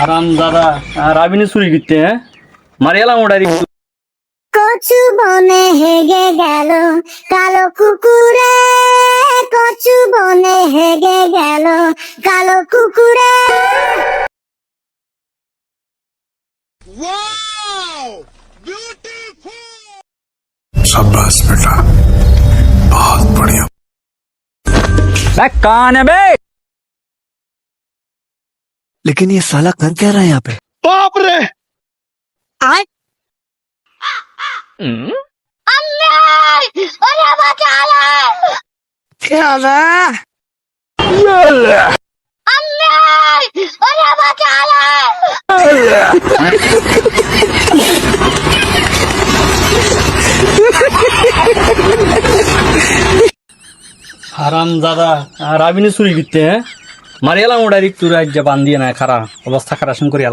আরাম দাদা রাবিনে চুরি করতে হ্যাঁ মারিয়ালাম ওটারি কচু বনে হেগে গেল কালো কুকুরে, কচু বনে হেগে গেল কালো কুকুরে। शाबाश बेटा बहुत बढ़िया। कान है बे लेकिन ये साला कर क्या रहा है यहाँ पे? बाप रे আয় আল্লাহ ওরে বাঁচালে আল্লাহ ওরে বাঁচালে। আরাম দাদা রাবিনে চুরি করতে হ্যাঁ মারিয়ালাম ওটারি তুই রাজ্য বান্ধিয়ে না খারা অবস্থা খারাপ করিয়া